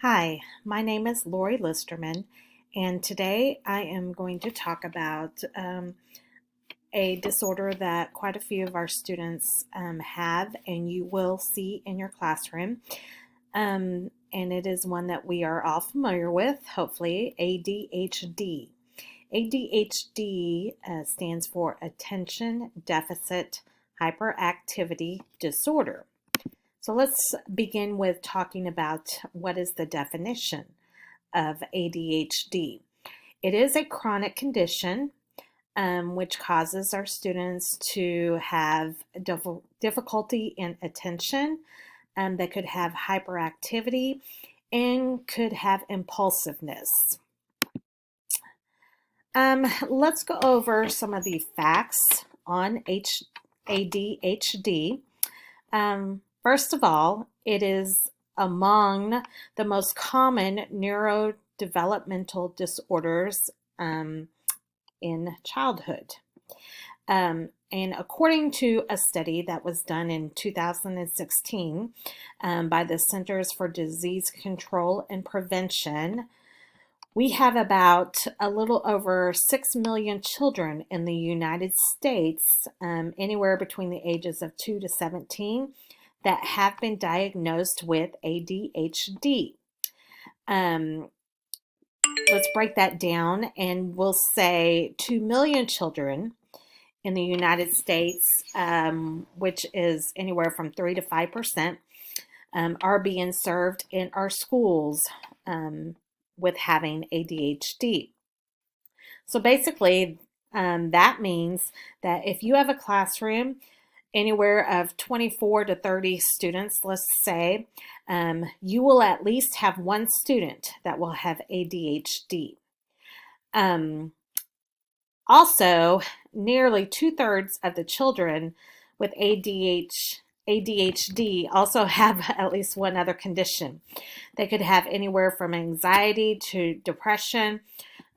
Hi, my name is Lori Listerman, and today I am going to talk about a disorder that quite a few of our students have and you will see in your classroom. And it is one that we are all familiar with, hopefully, ADHD. ADHD stands for Attention Deficit Hyperactivity Disorder. So let's begin with talking about what is the definition of ADHD. It is a chronic condition which causes our students to have difficulty in attention. They could have hyperactivity and could have impulsiveness. Let's go over some of the facts on ADHD. First of all, it is among the most common neurodevelopmental disorders in childhood. And according to a study that was done in 2016 by the Centers for Disease Control and Prevention, we have about a little over 6 million children in the United States, anywhere between the ages of 2 to 17, that have been diagnosed with ADHD. Let's break that down, and we'll say 2 million children in the United States, which is anywhere from 3 to 5%, are being served in our schools with having ADHD. So basically, that means that if you have a classroom anywhere of 24 to 30 students, let's say, you will at least have one student that will have ADHD. Also, nearly 2/3 of the children with ADHD also have at least one other condition. They could have anywhere from anxiety to depression.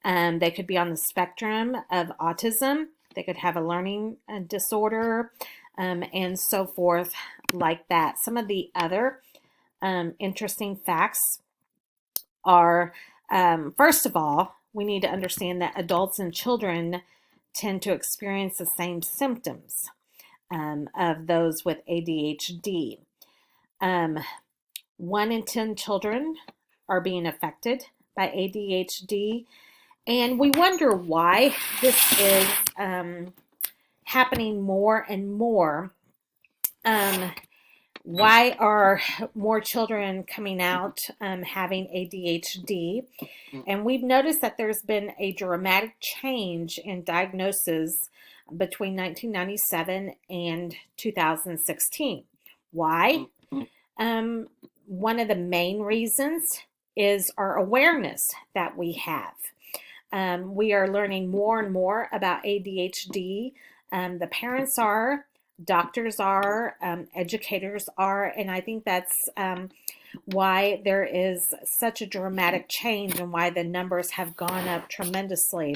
They could be on the spectrum of autism. They could have a learning disorder, and so forth like that. Some of the other interesting facts are, first of all, we need to understand that adults and children tend to experience the same symptoms of those with ADHD. 1 in 10 children are being affected by ADHD, and we wonder why this is happening more and more. Why are more children coming out having ADHD? And we've noticed that there's been a dramatic change in diagnosis between 1997 and 2016. Why? One of the main reasons is our awareness that we have. We are learning more and more about ADHD. The parents are, doctors are, educators are, and I think that's why there is such a dramatic change and why the numbers have gone up tremendously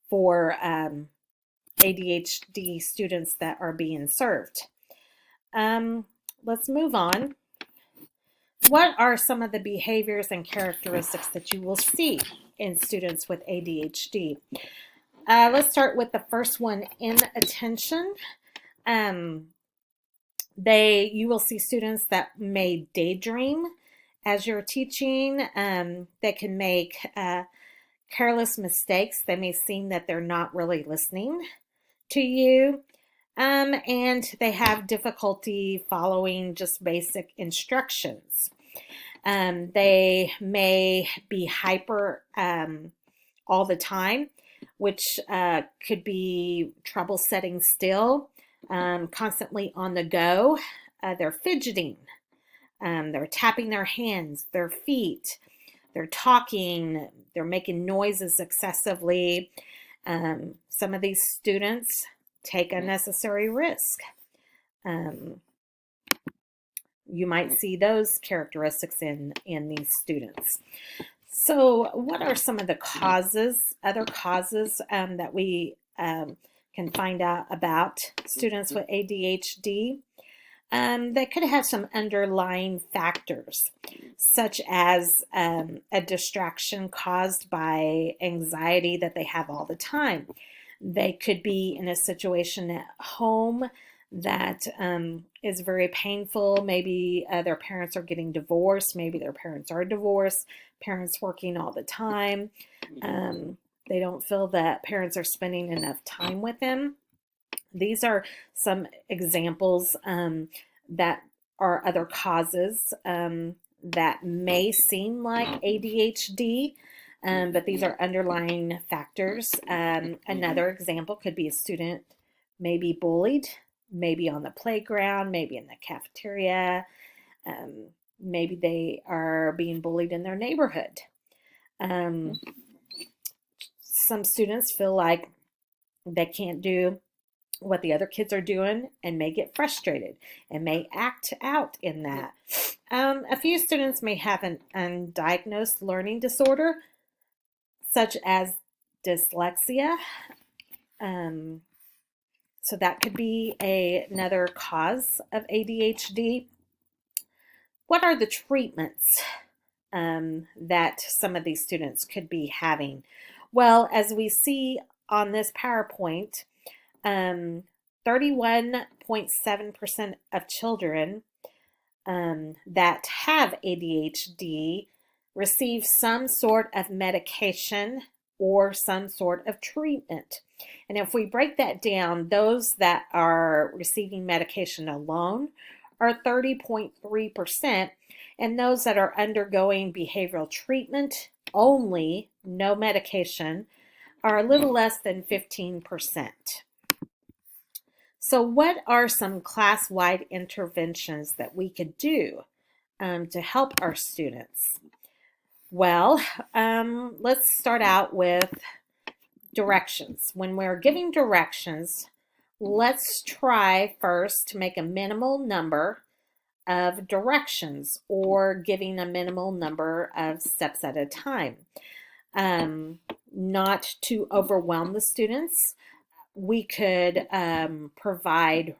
for ADHD students that are being served. Let's move on. What are some of the behaviors and characteristics that you will see in students with ADHD? Let's start with the first one, inattention. You will see students that may daydream as you're teaching. They can make careless mistakes. They may seem that they're not really listening to you. And they have difficulty following just basic instructions. They may be hyper all the time, which could be trouble setting still, constantly on the go. They're fidgeting. They're tapping their hands, their feet. They're talking. They're making noises excessively. Some of these students take unnecessary risk. You might see those characteristics in these students. So what are some of the other causes that we can find out about students with ADHD? They could have some underlying factors, such as a distraction caused by anxiety that they have all the time. They could be in a situation at home that is very painful. Maybe their parents are getting divorced. Maybe their parents are divorced. Parents working all the time. They don't feel that parents are spending enough time with them. These are some examples that are other causes that may seem like ADHD, but these are underlying factors. Another example could be a student may be bullied, maybe on the playground, maybe in the cafeteria, maybe they are being bullied in their neighborhood. Some students feel like they can't do what the other kids are doing and may get frustrated and may act out in that. A few students may have an undiagnosed learning disorder, such as dyslexia. So that could be another cause of ADHD. What are the treatments that some of these students could be having? Well, as we see on this PowerPoint, 31.7% of children that have ADHD receive some sort of medication or some sort of treatment. And if we break that down, those that are receiving medication alone are 30.3%, and those that are undergoing behavioral treatment only, no medication, are a little less than 15%. So what are some class-wide interventions that we could do to help our students? Well, let's start out with directions. When we're giving directions, let's try first to make a minimal number of directions or giving a minimal number of steps at a time. Not to overwhelm the students. We could provide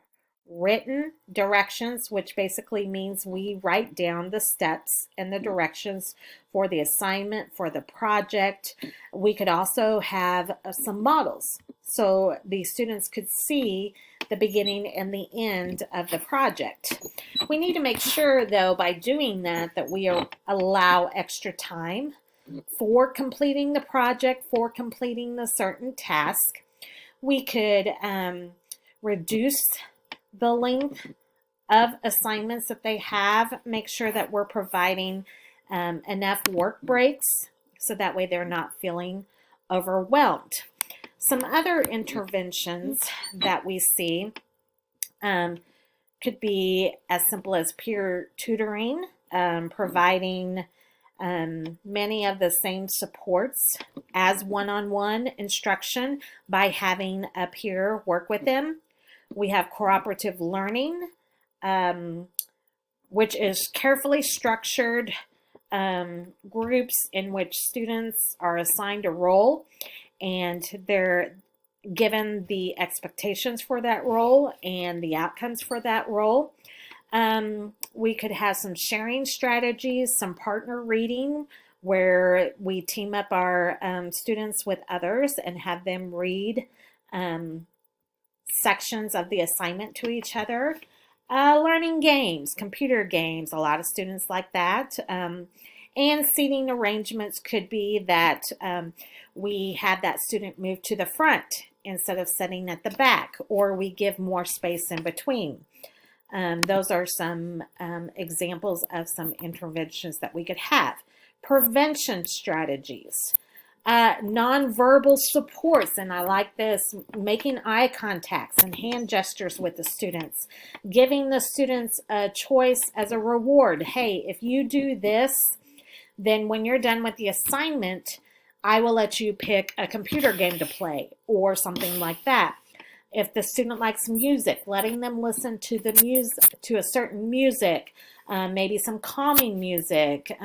written directions, which basically means we write down the steps and the directions for the assignment, for the project. We could also have some models so the students could see the beginning and the end of the project. We need to make sure, though, by doing that, that we allow extra time for completing the project, for completing the certain task. We could reduce the length of assignments that they have, make sure that we're providing enough work breaks so that way they're not feeling overwhelmed. Some other interventions that we see could be as simple as peer tutoring, providing many of the same supports as one-on-one instruction by having a peer work with them. We have cooperative learning, which is carefully structured groups in which students are assigned a role and they're given the expectations for that role and the outcomes for that role. We could have some sharing strategies, some partner reading, where we team up our students with others and have them read sections of the assignment to each other. Learning games, computer games, a lot of students like that. And seating arrangements could be that we have that student move to the front instead of sitting at the back, or we give more space in between. Those are some examples of some interventions that we could have. Prevention strategies, nonverbal supports, and I like this, making eye contacts and hand gestures with the students, giving the students a choice as a reward. Hey, if you do this, then when you're done with the assignment, I will let you pick a computer game to play or something like that. If the student likes music, letting them listen to the music, to a certain music, maybe some calming music,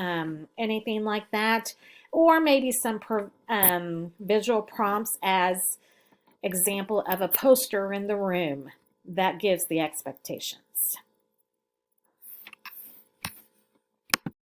anything like that, or maybe some visual prompts as example of a poster in the room that gives the expectations.